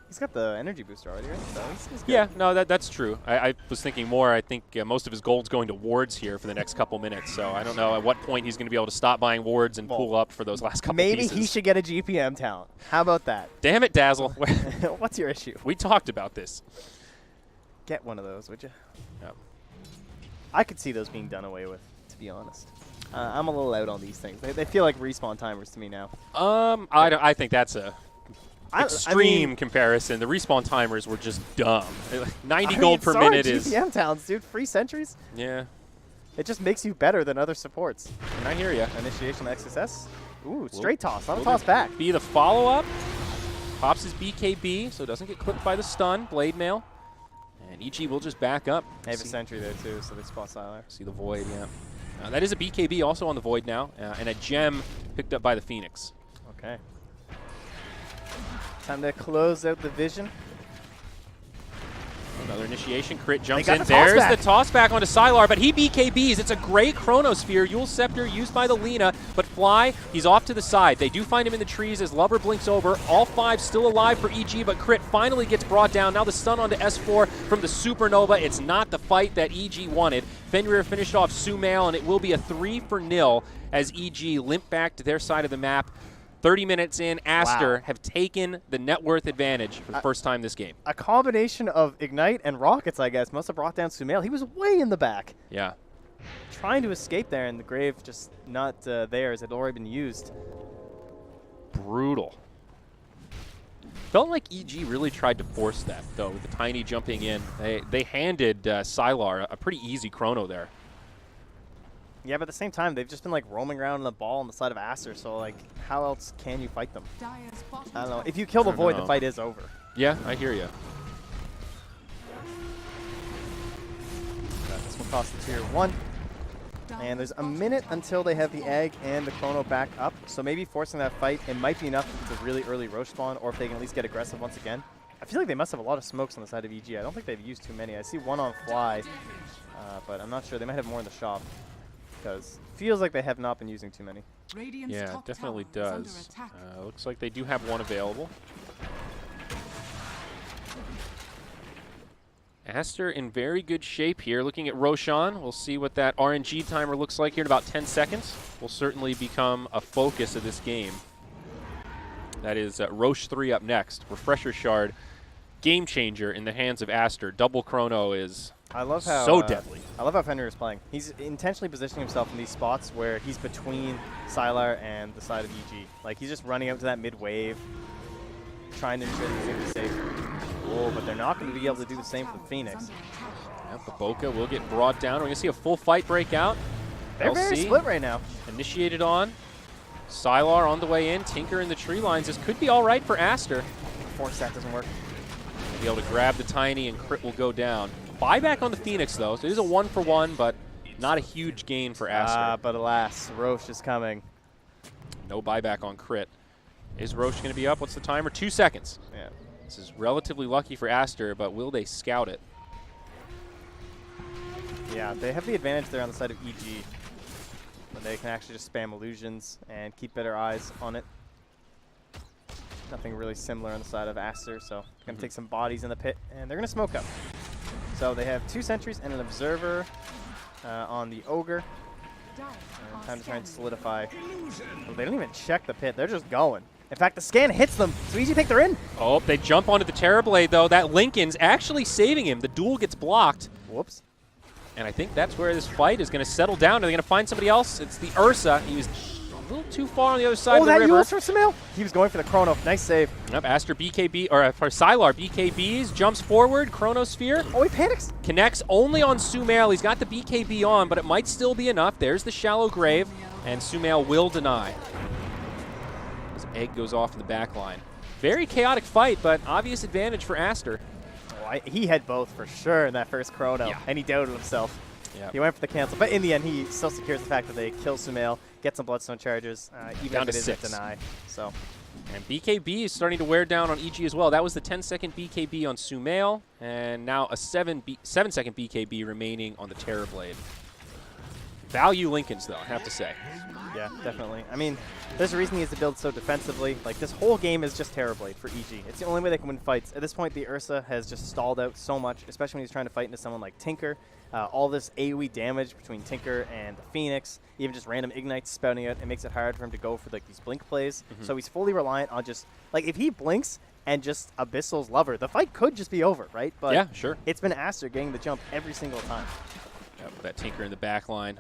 He's got the energy booster already, right? So he's good. Yeah, no, that's true. I was thinking more, I think most of his gold's going to wards here for the next couple minutes, so I don't know at what point he's going to be able to stop buying wards and pull up for those last couple pieces. Maybe he should get a GPM talent. How about that? Damn it, Dazzle. What's your issue? We talked about this. Get one of those, would you? Yep. I could see those being done away with, to be honest. I'm a little out on these things. They feel like respawn timers to me now. I think that's a extreme comparison. The respawn timers were just dumb. 90 gold per minute is GPM talents, dude. Free sentries. Yeah. It just makes you better than other supports. And I hear you. Initiation XSS. Ooh, straight toss, not a toss back. Be the follow-up. Pops his BKB, so it doesn't get clipped by the stun. Blade mail. And EG will just back up. They have a sentry there, too, so they spot Sylar. See the Void, yeah. That is a BKB also on the Void now, and a gem picked up by the Phoenix. Okay. Time to close out the vision. Another initiation. Crit jumps in. There's the toss back onto Sylar, but he BKBs. It's a great Chronosphere. Yule Scepter used by the Lina, but Fly, he's off to the side. They do find him in the trees as Lover blinks over. All 5 still alive for EG, but Crit finally gets brought down. Now the stun onto S4 from the Supernova. It's not the fight that EG wanted. Fenrir finished off Sumail, and it will be a 3-0 as EG limp back to their side of the map. 30 minutes in, Aster have taken the net worth advantage for the first time this game. A combination of Ignite and Rockets, I guess, must have brought down Sumail. He was way in the back. Yeah. Trying to escape there, and the Grave just not there as it had already been used. Brutal. Felt like EG really tried to force that, though, with the Tiny jumping in. They handed Sylar a pretty easy chrono there. Yeah, but at the same time, they've just been like roaming around on the ball on the side of Aster, so like, how else can you fight them? I don't know. If you kill the Void, the fight is over. Yeah, I hear you. This will cost the tier 1. And there's a minute until they have the egg and the chrono back up, so maybe forcing that fight, it might be enough if it's a really early Roche spawn, or if they can at least get aggressive once again. I feel like they must have a lot of smokes on the side of EG. I don't think they've used too many. I see one on Fly, but I'm not sure. They might have more in the shop. Because it feels like they have not been using too many. Yeah, it definitely does. Looks like they do have one available. Aster in very good shape here. Looking at Roshan, we'll see what that RNG timer looks like here in about 10 seconds. Will certainly become a focus of this game. That is Roche 3 up next. Refresher Shard, game changer in the hands of Aster. Double chrono is so deadly. I love how Fenrir is playing. He's intentionally positioning himself in these spots where he's between Sylar and the side of EG. Like, he's just running out to that mid-wave, trying to ensure that he's going to be safe. Oh, but they're not going to be able to do the same for the Phoenix. Yeah, the Boca will get brought down. We're going to see a full fight break out. They're very split right now. Initiated on. Sylar on the way in. Tinker in the tree lines. This could be all right for Aster. Force stack doesn't work. Be able to grab the Tiny and crit will go down. Buyback on the Phoenix, though. So it is a 1-for-1, but not a huge gain for Aster. But alas, Roche is coming. No buyback on crit. Is Roche going to be up? What's the timer? 2 seconds. Yeah. This is relatively lucky for Aster, but will they scout it? Yeah, they have the advantage there on the side of EG. When they can actually just spam illusions and keep better eyes on it. Nothing really similar on the side of Aster, so going to take some bodies in the pit, and they're going to smoke up. So they have 2 sentries and an observer on the Ogre. And time to try and solidify. Well, they don't even check the pit, they're just going. In fact, the scan hits them, so easy pick they're in. Oh, they jump onto the Terrorblade, though. That Lincoln's actually saving him. The duel gets blocked. Whoops. And I think that's where this fight is going to settle down. Are they going to find somebody else? It's the Ursa. He was a little too far on the other side of the river. Oh, that Yules for Samil. He was going for the chrono. Nice save. Yep, Aster BKB, or for Sylar, BKBs, jumps forward, Chronosphere. Oh, he panics. Connects only on Sumail. He's got the BKB on, but it might still be enough. There's the shallow grave, and Sumail will deny. His egg goes off in the back line. Very chaotic fight, but obvious advantage for Aster. Oh, he had both for sure in that first chrono, and he doubted himself. Yep. He went for the cancel, but in the end, he still secures the fact that they kill Sumail, get some Bloodstone charges, even down if it to is 6. a deny. So. And BKB is starting to wear down on EG as well. That was the 10-second BKB on Sumail, and now a 7-second BKB remaining on the Terrorblade. Value Lincolns, though, I have to say. Yeah, definitely. I mean, there's a reason he has to build so defensively. Like, this whole game is just Terrorblade for EG. It's the only way they can win fights. At this point, the Ursa has just stalled out so much, especially when he's trying to fight into someone like Tinker. All this AoE damage between Tinker and the Phoenix, even just random ignites spouting out, it makes it hard for him to go for like these blink plays. So he's fully reliant on just, like, if he blinks and just Abyssal's Lover, the fight could just be over, right? But yeah, sure. It's been Aster getting the jump every single time. Yep, that Tinker in the back line.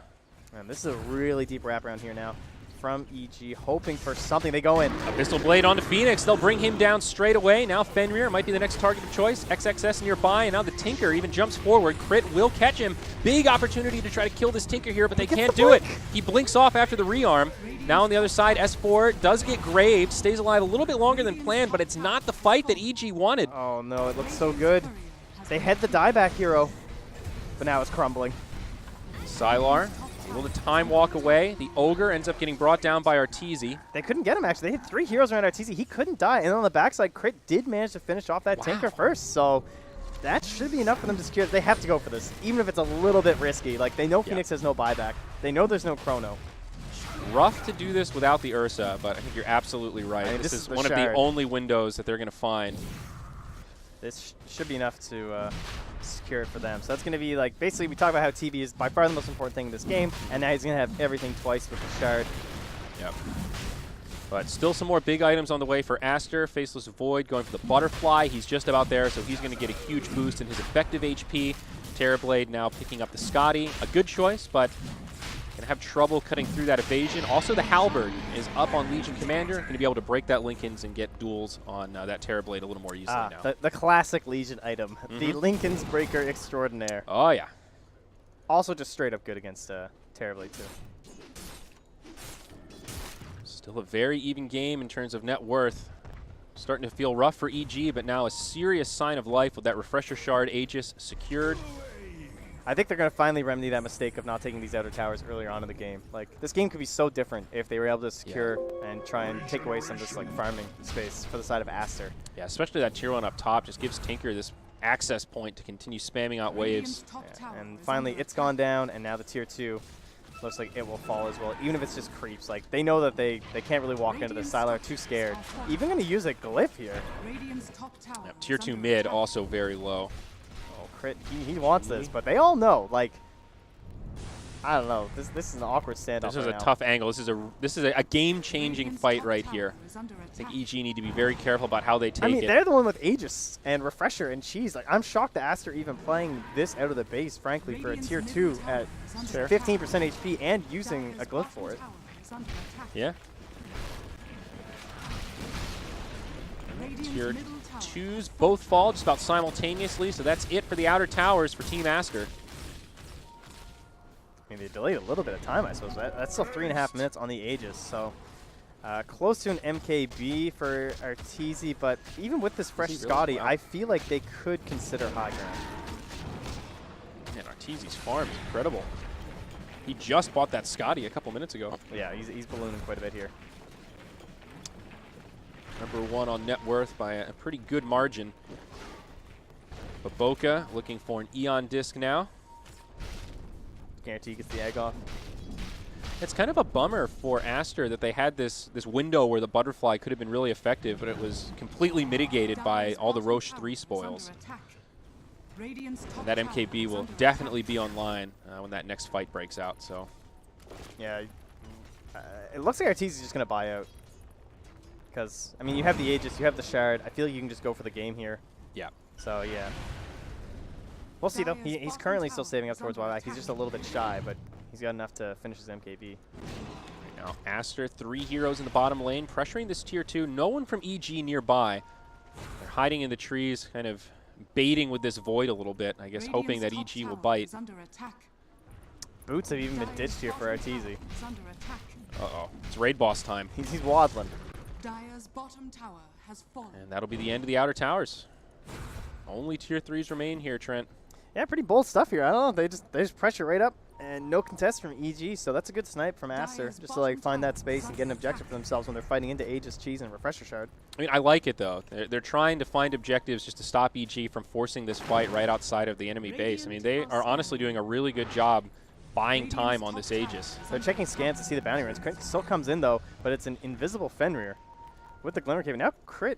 And this is a really deep wraparound here now from EG, hoping for something. They go in. Abyssal Blade onto Phoenix. They'll bring him down straight away. Now Fenrir might be the next target of choice. XXS nearby, and now the Tinker even jumps forward. Crit will catch him. Big opportunity to try to kill this Tinker here, but they can't do it. He blinks off after the rearm. Now on the other side, S4 does get graved, stays alive a little bit longer than planned, but it's not the fight that EG wanted. Oh no, it looks so good. They had the dieback hero, but now it's crumbling. Sylar able to time walk away. The Ogre ends up getting brought down by Arteezy. They couldn't get him, actually. They had 3 heroes around Arteezy. He couldn't die. And on the backside, Crit did manage to finish off that Tinker first. So that should be enough for them to secure. They have to go for this, even if it's a little bit risky. Like, they know Phoenix has no buyback. They know there's no chrono. Rough to do this without the Ursa, but I think you're absolutely right. I mean, this is the one of the only windows that they're going to find. This should be enough to secure it for them. So that's going to be like, basically we talk about how TV is by far the most important thing in this game, and now he's going to have everything twice with the Shard. Yep. But still some more big items on the way for Aster. Faceless Void going for the Butterfly. He's just about there, so he's going to get a huge boost in his effective HP. Terrorblade now picking up the Scotty. A good choice, but going to have trouble cutting through that evasion. Also, the Halberd is up on Legion Commander. Going to be able to break that Lincoln's and get duels on that Terrorblade a little more easily now. The classic Legion item. The Lincoln's Breaker Extraordinaire. Oh, yeah. Also just straight up good against Terrorblade, too. Still a very even game in terms of net worth. Starting to feel rough for EG, but now a serious sign of life with that Refresher Shard Aegis secured. I think they're going to finally remedy that mistake of not taking these outer towers earlier on in the game. Like, this game could be so different if they were able to secure and try and take away some of this, like, farming space for the side of Aster. Yeah, especially that tier 1 up top just gives Tinker this access point to continue spamming out waves. Yeah. And finally, it's gone down, and now the tier 2 looks like it will fall as well, even if it's just creeps. Like, they know that they can't really walk into the Sylar, too scared. Even going to use a glyph here. Yep, tier 2 mid also very low. Oh, Crit, he wants this, but they all know, like, I don't know. This is an awkward standoff. This is right a now. tough angle. This is a game-changing fight right here. I think EG need to be very careful about how they take it. I mean, they're the one with Aegis and Refresher and Cheese. Like, I'm shocked that Aster even playing this out of the base, frankly, for a tier 2 at 15% HP and using a glyph for it. Yeah. Tier 2s both fall just about simultaneously, so that's it for the outer towers for Team Aster. I mean, they delayed a little bit of time, I suppose. That's still 3.5 minutes on the Aegis, so close to an MKB for Arteezy, but even with this fresh Scotty, I feel like they could consider high ground. Man, Arteezy's farm is incredible. He just bought that Scotty a couple minutes ago. Yeah, he's ballooning quite a bit here. #1 on net worth by a pretty good margin. Baboka looking for an Eon disc now. Guarantee he gets the egg off. It's kind of a bummer for Aster that they had this window where the butterfly could have been really effective, but it was completely mitigated by all the Roche 3 spoils. And that MKB will definitely be online when that next fight breaks out. So, yeah, it looks like Arteezy's just gonna buy out. Because I mean, you have the Aegis, you have the Shard. I feel like you can just go for the game here. yeah. So yeah. We'll see, though. He's currently still saving up towards buyback. He's just a little bit shy, but he's got enough to finish his MKB. Right now, Aster, 3 heroes in the bottom lane, pressuring this tier 2. No one from EG nearby. They're hiding in the trees, kind of baiting with this void a little bit, I guess, hoping that EG will bite. Boots have even been ditched here for Arteezy. Uh-oh. It's raid boss time. He's waddling. And that'll be the end of the outer towers. Only tier 3s remain here, Trent. Yeah, pretty bold stuff here. I don't know. They just pressure right up and no contest from EG. So that's a good snipe from Aster, just to like find that space and get an objective for themselves when they're fighting into Aegis, Cheese, and Refresher Shard. I mean, I like it though. They're trying to find objectives just to stop EG from forcing this fight right outside of the enemy base. I mean, they are honestly doing a really good job buying time on this Aegis. So they're checking scans to see the bounty runs. Crit still comes in though, but it's an invisible Fenrir with the Glimmer Cave. Now Crit.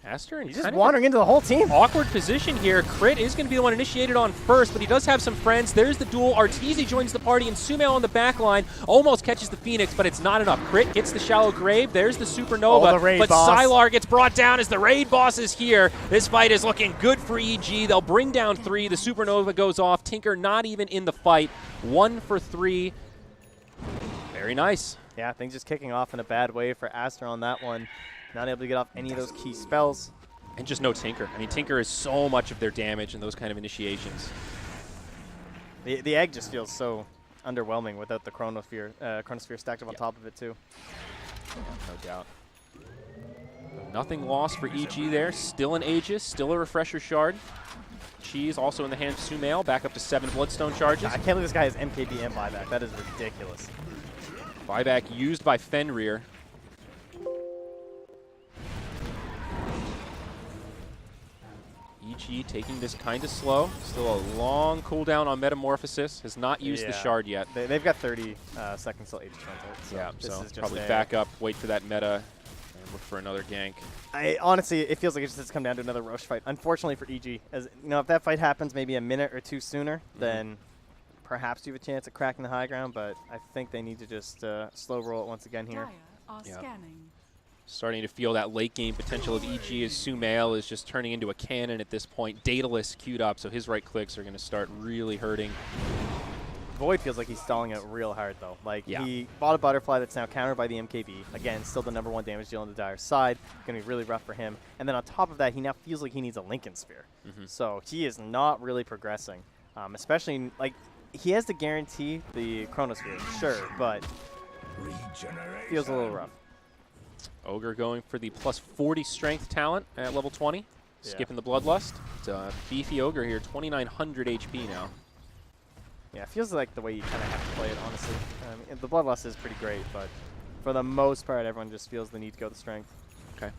Aster and he's just wandering into the whole team. Awkward position here. Crit is going to be the one initiated on first, but he does have some friends. There's the duel. Arteezy joins the party, and Sumail on the back line almost catches the Phoenix, but it's not enough. Crit gets the shallow grave. There's the Supernova, but Sylar gets brought down as the raid boss is here. This fight is looking good for EG. They'll bring down 3. The Supernova goes off. Tinker not even in the fight. 1 for 3. Very nice. Yeah, things just kicking off in a bad way for Aster on that one. Not able to get off any of those key spells. And just no Tinker. I mean, Tinker is so much of their damage in those kind of initiations. The egg just feels so underwhelming without the Chronosphere stacked up on top of it too. Yeah, no doubt. Nothing lost for EG there. Still an Aegis, still a Refresher Shard. Cheese also in the hands of Sumail, back up to 7 Bloodstone charges. I can't believe this guy has MKB and buyback. That is ridiculous. Buyback used by Fenrir. EG taking this kind of slow. Still a long cooldown on Metamorphosis. Has not used the Shard yet. They've got 30 seconds till Aegis runs out. So yeah, this so is just probably back up, wait for that meta, and look for another gank. Honestly, it feels like it just has come down to another Roche fight. Unfortunately for EG, as you know, if that fight happens maybe a minute or 2 sooner, then perhaps you have a chance at cracking the high ground. But I think they need to just slow roll it once again here. Yeah. Starting to feel that late game potential of EG as Sumail is just turning into a cannon at this point. Daedalus queued up, so his right clicks are going to start really hurting. Void feels like he's stalling it real hard, though. Like, he bought a Butterfly that's now countered by the MKB. Again, still the #1 damage deal on the Dire side. Going to be really rough for him. And then on top of that, he now feels like he needs a Lincoln Sphere. So he is not really progressing. Especially, like, he has to guarantee the Chronosphere, sure, but feels a little rough. Ogre going for the plus 40 strength talent at level 20. Skipping the Bloodlust. It's a beefy Ogre here, 2,900 HP now. Yeah, it feels like the way you kind of have to play it, honestly. The Bloodlust is pretty great, but for the most part, everyone just feels the need to go the strength. Okay.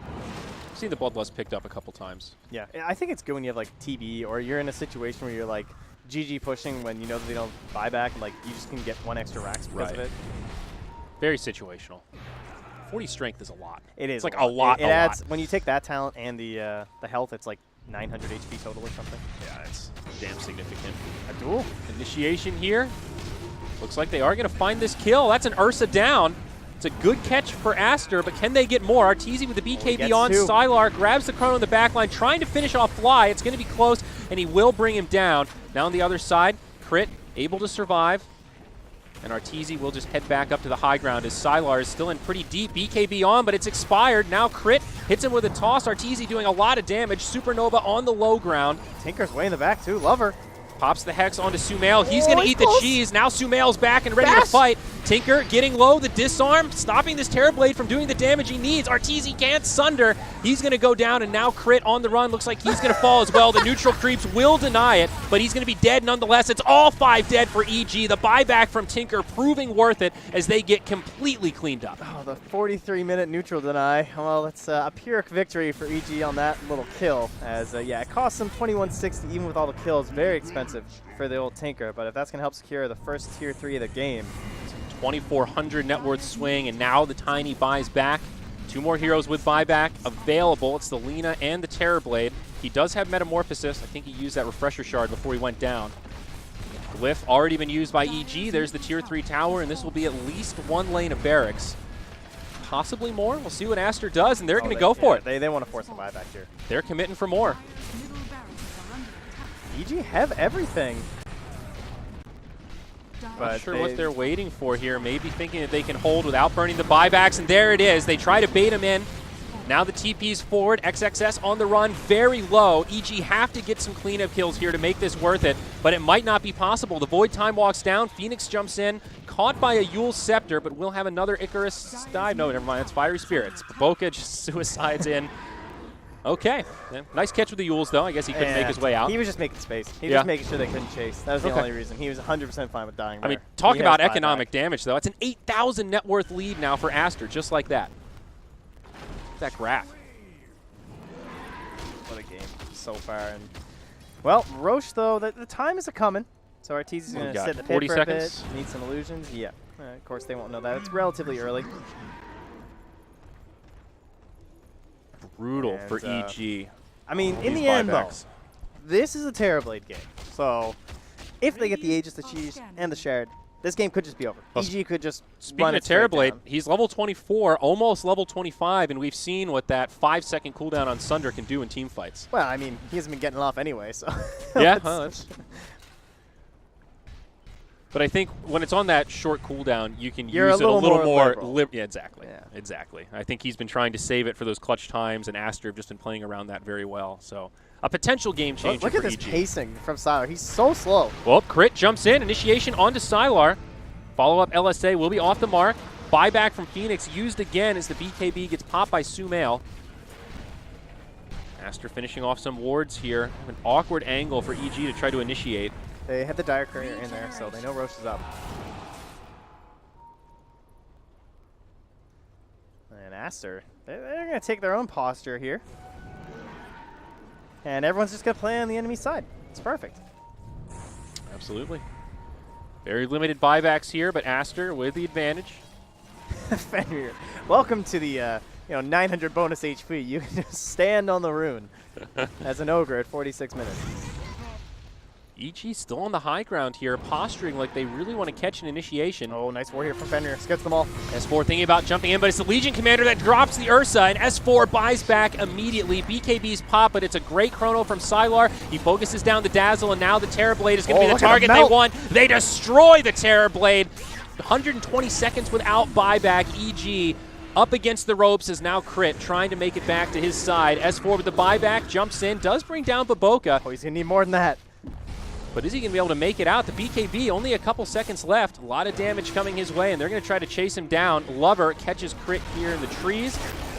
I've seen the Bloodlust picked up a couple times. Yeah, I think it's good when you have like TB, or you're in a situation where you're like GG pushing when you know that they don't buy back, and like you just can get 1 extra racks because of it. Very situational. 40 strength is a lot. It is. It's like a lot. It adds when you take that talent and the health. It's like 900 HP total or something. Yeah, that's damn significant. A duel? Initiation here. Looks like they are going to find this kill. That's an Ursa down. It's a good catch for Aster, but can they get more? Arteezy with the BKB on. Sylar grabs the chrono in the backline, trying to finish off Fly. It's going to be close, and he will bring him down. Now on the other side, Crit able to survive. And Arteezy will just head back up to the high ground as Sylar is still in pretty deep. BKB on, but it's expired. Now Crit hits him with a toss. Arteezy doing a lot of damage. Supernova on the low ground. Tinker's way in the back too. Love her. Pops the Hex onto Sumail. He's going to eat the cheese. Now Sumail's back and ready to fight. Tinker getting low. The disarm, stopping this Terrorblade from doing the damage he needs. Arteezy can't sunder. He's going to go down, and now Crit on the run. Looks like he's going to fall as well. The neutral creeps will deny it, but he's going to be dead nonetheless. It's all 5 dead for EG. The buyback from Tinker proving worth it as they get completely cleaned up. Oh, the 43-minute neutral deny. Well, it's a Pyrrhic victory for EG on that little kill. As, yeah, it cost them 2160 even with all the kills. Very expensive for the old Tinker, but if that's going to help secure the first tier 3 of the game. 2,400 net worth swing, and now the Tiny buys back. 2 more heroes with buyback available. It's the Lina and the Terrorblade. He does have Metamorphosis. I think he used that Refresher Shard before he went down. Glyph already been used by EG. There's the tier 3 tower, and this will be at least 1 lane of barracks. Possibly more. We'll see what Aster does, and they're going to go for it. They want to force the buyback here. They're committing for more. EG have everything. Not sure what they're waiting for here. Maybe thinking that they can hold without burning the buybacks, and there it is. They try to bait him in. Now the TP's forward. XXS on the run, very low. EG have to get some cleanup kills here to make this worth it, but it might not be possible. The Void Time walks down. Phoenix jumps in, caught by a Yule Scepter, but we'll have another Icarus dive. No, never mind. It's Fiery Spirits. Boca just suicides in. Okay. Yeah. Nice catch with the Yules, though. I guess he couldn't make his way out. He was just making space. He was just making sure they couldn't chase. That was the only reason. He was 100% fine with dying there. I mean, talk about economic damage, though. It's an 8,000 net worth lead now for Aster, just like that. That graph. What a game so far. And well, Roche, though, the time is a-coming. So Arteezy's going to sit in the pit for a bit. Need some illusions. Yeah. Of course, they won't know that. It's relatively early. Brutal for EG. I mean, in the end, though, this is a Terrorblade game. So if they get the Aegis, the Cheese, and the Shard, this game could just be over. EG could just run it straight down. Speaking of Terrorblade, he's level 24, almost level 25, and we've seen what that 5-second cooldown on Sunder can do in team fights. Well, I mean, he hasn't been getting off anyway, so. Yeah, but I think when it's on that short cooldown, you can use it a little more. Yeah, exactly. Yeah. Exactly. I think he's been trying to save it for those clutch times, and Aster have just been playing around that very well. So a potential game changer Look at for this EG. pacing from Sylar. He's so slow. Well, Crit jumps in. Initiation onto Sylar. Follow-up LSA will be off the mark. Buyback from Phoenix used again as the BKB gets popped by Sumail. Aster finishing off some wards here. An awkward angle for EG to try to initiate. They have the Dire Courier in there, so they know Roche is up. And Aster, they're going to take their own posture here. And everyone's just going to play on the enemy side. It's perfect. Absolutely. Very limited buybacks here, but Aster with the advantage. Fenrir, welcome to the 900 bonus HP. You can just stand on the rune as an ogre at 46 minutes. EG still on the high ground here, posturing like they really want to catch an initiation. Oh, nice war here from Fenrir. Gets them all. S4 thinking about jumping in, but it's the Legion Commander that drops the Ursa, and S4 buys back immediately. BKB's pop, but it's a great chrono from Sylar. He focuses down the Dazzle, and now the Terrorblade is going to be the target they want. They destroy the Terrorblade. 120 seconds without buyback. EG up against the ropes is now Crit, trying to make it back to his side. S4 with the buyback, jumps in, does bring down Baboka. Oh, he's going to need more than that. But is he going to be able to make it out? The BKB, only a couple seconds left. A lot of damage coming his way, and they're going to try to chase him down. Lover catches Crit here in the trees.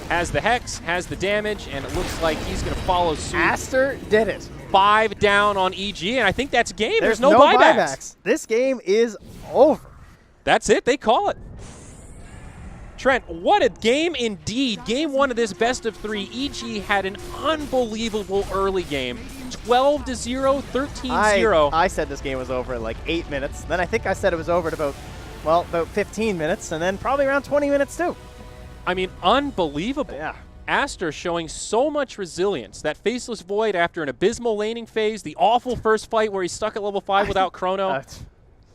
Has the Hex, has the damage, and it looks like he's going to follow suit. Aster did it. 5 down on EG, and I think that's game. There's no buybacks. This game is over. That's it. They call it. Trent, what a game indeed. Game 1 of this best of 3. EG had an unbelievable early game. 12-0, 13-0. I said this game was over in like 8 minutes. Then I think I said it was over at about 15 minutes, and then probably around 20 minutes too. I mean, unbelievable. Yeah. Aster showing so much resilience. That Faceless Void after an abysmal laning phase, the awful first fight where he stuck at level 5 without chrono.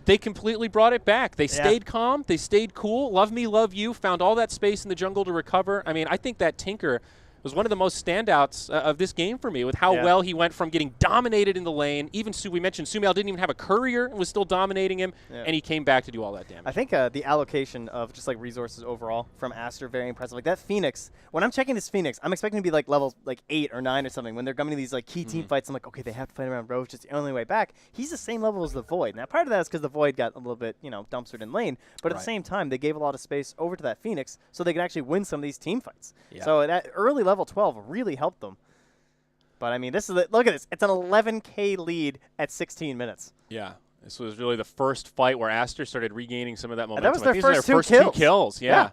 They completely brought it back. They stayed calm. They stayed cool. Love me, love you. Found all that space in the jungle to recover. I mean, I think that Tinker was one of the most standouts of this game for me with how well he went from getting dominated in the lane. Even we mentioned Sumail didn't even have a courier and was still dominating him, and he came back to do all that damage. I think the allocation of just like resources overall from Aster very impressive. Like that Phoenix, when I'm checking this Phoenix, I'm expecting to be like level like 8 or 9 or something. When they're coming to these like key team fights, I'm like, okay, they have to fight around Roche. It's the only way back. He's the same level as the Void. Now part of that is because the Void got a little bit, you know, dumpstered in lane, but at the same time, they gave a lot of space over to that Phoenix so they could actually win some of these team fights. So that early level 12 really helped them. But I mean, this is look at this. It's an 11K lead at 16 minutes. Yeah. This was really the first fight where Aster started regaining some of that momentum. And that was their first two kills. Yeah.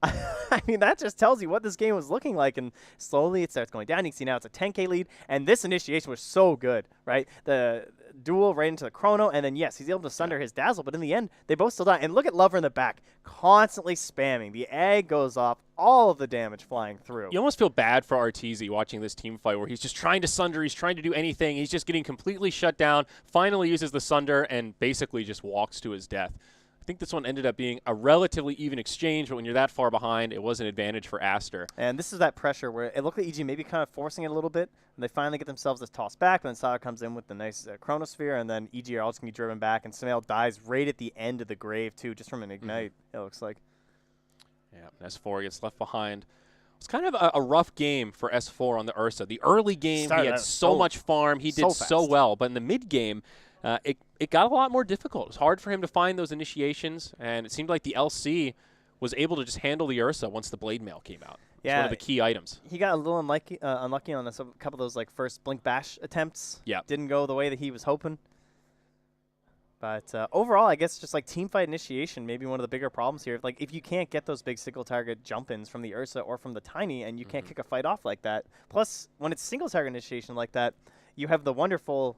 I mean, that just tells you what this game was looking like, and slowly it starts going down. You can see now it's a 10K lead, and this initiation was so good, right? The duel right into the chrono, and then, yes, he's able to sunder his dazzle, but in the end, they both still die. And look at Lover in the back, constantly spamming. The egg goes off, all of the damage flying through. You almost feel bad for Arteezy watching this team fight where he's just trying to sunder, he's trying to do anything, he's just getting completely shut down, finally uses the sunder, and basically just walks to his death. I think this one ended up being a relatively even exchange, but when you're that far behind, it was an advantage for Aster. And this is that pressure where it looked like EG maybe kind of forcing it a little bit, and they finally get themselves this toss back, and then Sada comes in with the nice chronosphere, and then EG are all just going to be driven back, and Sumail dies right at the end of the grave, too, just from an ignite, it looks like. Yeah, S4 gets left behind. It's kind of a rough game for S4 on the Ursa. The early game, he had so much farm, he did so well, but in the mid game, it got a lot more difficult. It was hard for him to find those initiations, and it seemed like the LC was able to just handle the Ursa once the Blade Mail came out. Yeah, it's one of the key items. He got a little unlucky on a couple of those like first Blink Bash attempts. Yeah. Didn't go the way that he was hoping. But overall, I guess just like team fight initiation, maybe one of the bigger problems here. Like if you can't get those big single target jump-ins from the Ursa or from the Tiny, and you can't kick a fight off like that. Plus, when it's single target initiation like that, you have the wonderful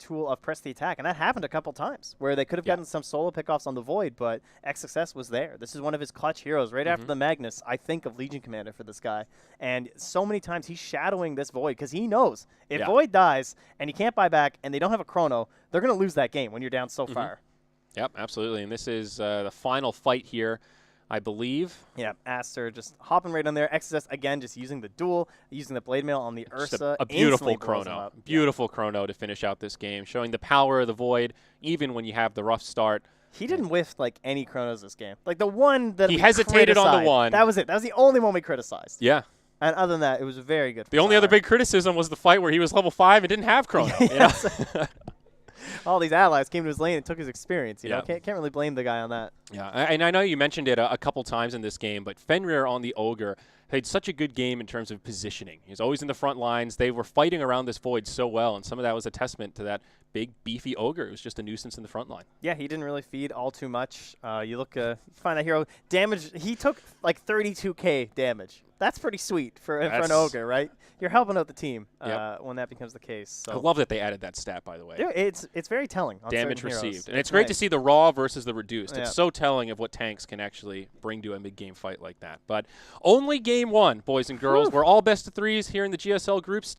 tool of press the attack, and that happened a couple times where they could have gotten some solo pickoffs on the Void, but XSS was there. This is one of his clutch heroes. Right after the Magnus, I think of Legion Commander for this guy. And so many times he's shadowing this Void because he knows if Void dies and he can't buy back and they don't have a chrono, they're going to lose that game when you're down so far. Yep, absolutely. And this is the final fight here, I believe. Yeah, Aster just hopping right on there. XSS, again, just using the duel, using the Blade Mail on the Ursa. A beautiful chrono. Beautiful chrono to finish out this game, showing the power of the Void, even when you have the rough start. He didn't whiff, like, any chronos this game. Like, the one that he hesitated on the one. That was it. That was the only one we criticized. Yeah. And other than that, it was very good. The only other big criticism was the fight where he was level 5 and didn't have chrono. All these allies came to his lane and took his experience. You know, can't really blame the guy on that. Yeah, and I know you mentioned it a couple times in this game, but Fenrir on the Ogre played such a good game in terms of positioning. He was always in the front lines. They were fighting around this Void so well, and some of that was a testament to that big, beefy Ogre. It was just a nuisance in the front line. Yeah, he didn't really feed all too much. You look, find that hero. Damage, he took like 32K damage. That's pretty sweet for an Ogre, right? You're helping out the team when that becomes the case. So. I love that they added that stat, by the way. Yeah, it's very telling. On damage received. Heroes. And it's great to see the raw versus the reduced. Yeah. It's so telling of what tanks can actually bring to a mid-game fight like that. But only game one, boys and girls. We're all best of threes here in the GSL groups.